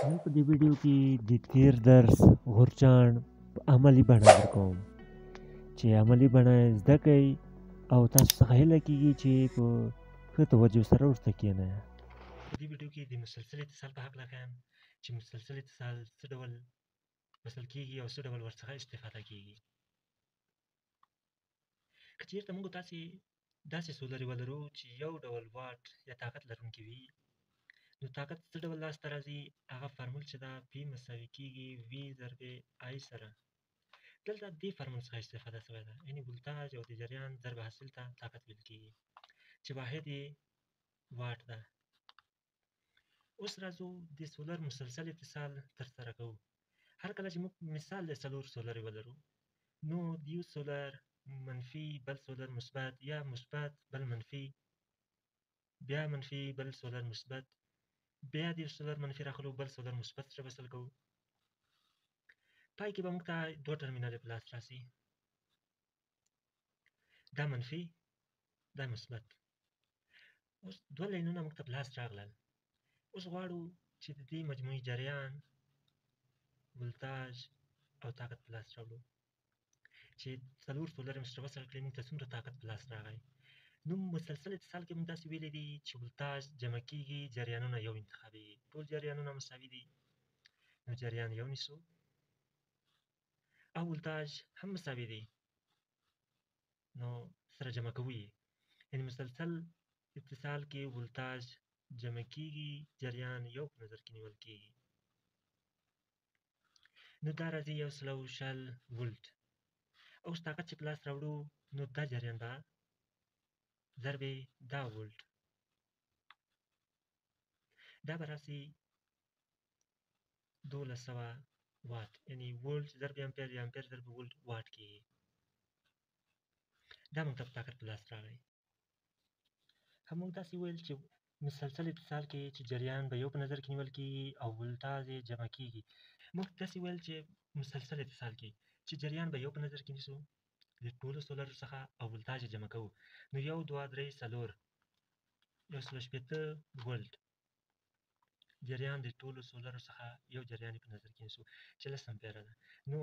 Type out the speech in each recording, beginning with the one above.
نن په دې ویډیو کې د تیر درس غورچاڼ په عملي بڼه درکوم چې عملي بڼه یې زده کړئ او تاسو څخه هیله کېږي چې په ښه توجه سره ورته کښېنئ. په دې ویډیو کې د مسلسل اتصال په هکله ښیم چې مسلسل اتصال څه ډول وصل کېږي او څه ډول ورڅخه استفاده کېږي. که چېرته موږ داسې سولرې ولرو چې یو ډول واټ یا طاقت لرونکي وي، نو طاقت څه ډول لاسته راځي؟ هغه فارمول چې ده P مساوي کېږي V ضربې I سره. دلته دې فارمول څخه استفاده شوې ده، یعنې ولتاژ او د جریان ضرب حاصل ته طاقت ویل کېږي چې واحد یې واټ ده. اوس راځو د سولر مسلسل اتصال ترسره کوو. هر کله چې موږ مثال د 4 سولرې ولرو، نو د یو سولر منفي بل سولر مثبت، یا مثبت بل منفي، بیا منفي بل سولر مثبت، بیا د یو سولر منفي راخلو بل سولر مثبت سره وصل کوو. پای کې به موږ ته 2 ټرمینل په لاس راسي، دا منفي دا مثبت. اوس 2 لاینونه موږ ته په لاس راغلل. اوس غواړو چې د دې مجموعي جریان، ولتاژ او طاقت په لاس راوړو. چې 4 سولر یې سره وصل کړئ، موږ ته څومره طاقت په لاس راغی؟ نو مسلسل اتصال کې موږ داسې ویلی دي چې ولتاژ جمع کېږي، جریانونه یو انتخابېږي. ټول جریانونه مساوي دي، نو جریان یو نیسو، او ولتاژ هم مساوي دی، نو سره جمع کوو یې. یعنې مسلسل اتصال کې ولتاژ جمع کېږي، جریان یو په نظر کې نیول کېږي. نو دا راځي 120 ولټ. اوس طاقت چې په لاس راوړو، نو دا جریان به ضرب دا ولټ، دا به راسي 1200 واټ، یعنې ولټ ضرب امپیر یا امپیر ضرب ولټ واټ کېږي. دا موږ ته طاقت په لاس راغی. هم موږ داسې ویل چې مسلسل اتصال کې چې جریان به یو په نظر کې نیول کېږي او ولتاژ یې جمع کېږي. موږ داسې ویل چې مسلسل اتصال کې چې جریان به یو په نظر کې نیسو د ټولو سولرو څخه او ولتاژ یې جمع کوو، نو 1 2 3 4 180 ولټ جریان د ټولو سولرو څخه یو جریان په نظر کې نیسو چې 10 امپیره ده. نو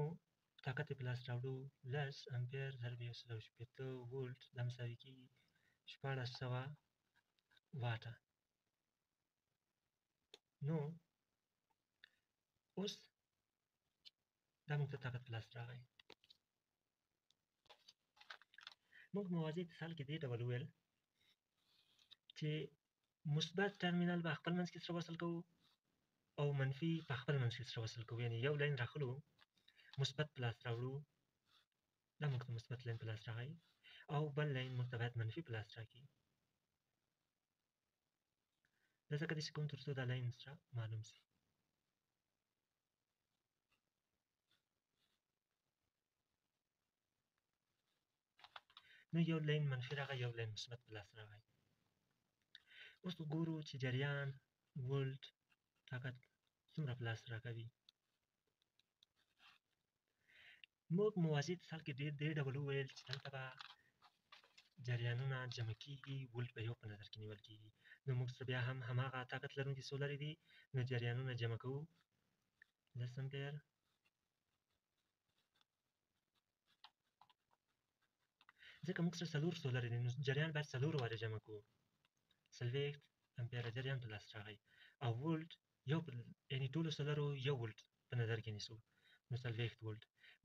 طاقت یې په لاس راوړو، 10 امپیر ضرب 180 ولټ، دا مساوي کېږي 1400 واټه. نو اوس دا موږ ته طاقت په لاس راغی. موږ موازي اتصال کې دې ډول وویل چې مثبت ټرمینل به خپل منځ کې سره وصل کوو او منفي په خپل منځ کې سره وصل کوو. یعنې یو لاین راخلو، مثبت په لاس راوړو، دا موږ ته مثبت لاین په لاس راغی، او بل لاین موږ ته باید منفي په لاس راکړي. دا ځکه داسې کوم تر څو دا لاین سره معلوم شي. نو یو لاین منفي راغی، یو لاین مثبت په لاس راغی. اوس وګورو چې جریان، ولټ، طاقت څومره په لاس راکوي. موږ موازي اتصال کې دې ډول وویل چې دلته به جریانونه جمع کېږي، ولټ به یو په نظر کې نیول کېږي. نو موږ سره بیا هم هماغه طاقت لرونکي سولرې دي، نو جریانونه جمع کوو، 10 امپیر ځکه موږ سره 4 سولرې دي، نو جریان باید 4 وارې جمع کوو. 40 امپیره جریان په لاس راغی، او ولټ یو یعنې ټولو سولرو یو ولټ په نظر کې نیسو، نو 40 ولټ.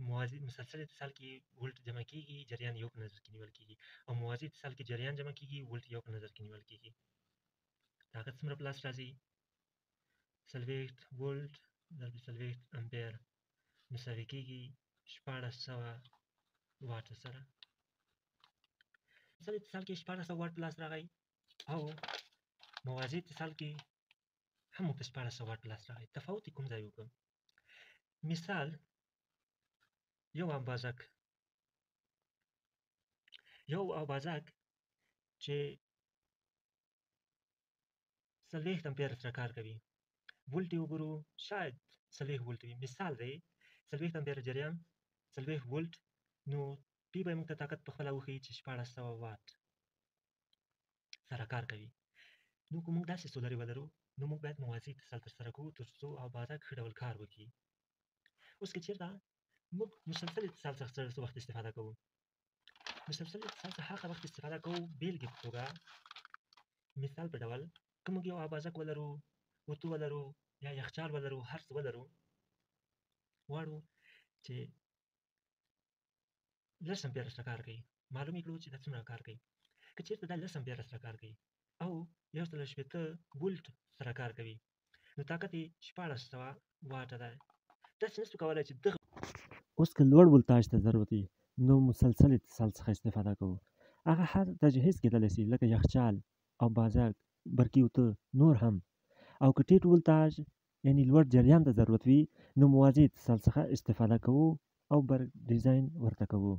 موازي مسلسل اتصال کې ولټ جمع کېږي، جریان یو په نظر کې نیول کېږي، او موازي اتصال کې جریان جمع کېږي، ولټ یو په نظر کې نیول کېږي. طاقت څومره په لاس راځي؟ 40 ولټ ضرب 40 امپیر مساوي کېږي 1400 واټه سره. مسلسل اتصال کې 1400 واټ په لاس راغی، او موازي اتصال کې هم په 1400 واټ په لاس راغی. تفاوت کوم ځای وکړم؟ مثال یو اوبازک چې 40 امپیر سره کار کوي، ولټ یې وګورو، شاید 40 ولټ وي، مثال دی 40 امپیر جریان 40 ولټ، نو پی به موږ ته طاقت په خپله وښیي چې 1400 واټ سره کار کوي. نو که موږ داسې سولرې ولرو نو موږ باید موازي اتصال ترسره کوو تر څو اوازه ښه ډول کار وکړي. اوس که چېرته موږ مسلسل اتصال څخه څه وخت استفاده کوو؟ مسلسل اتصال څخه هغه وخت استفاده کوو بېلګې په توګه مثال په ډول که موږ یو اوازک ولرو، اوتو ولرو یا یخچال ولرو، هر څه ولرو، غواړو چې 10 امپیره سره کار کوي، معلوم یې کړو چې دا څومره کار کوي. که چېرته دا 10 امپیره سره کار کوي او 180 ولټ سره کار کوي نو طاقت یې 1400 واټه دی. داسې نشو کولی چې دغه اوس که لوړ ولتاژ ته ضرورت وي نو مسلسل اتصال څخه استفاده کوو. هغه هر تجهیز کېدلی شي لکه یخچال او بازک، برقي اوته، نور هم. او که ټیټ ولتاژ یعنې لوړ جریان ته ضرورت وي نو موازي اتصال څخه استفاده کوو او برق ډیزاین ورته کوو.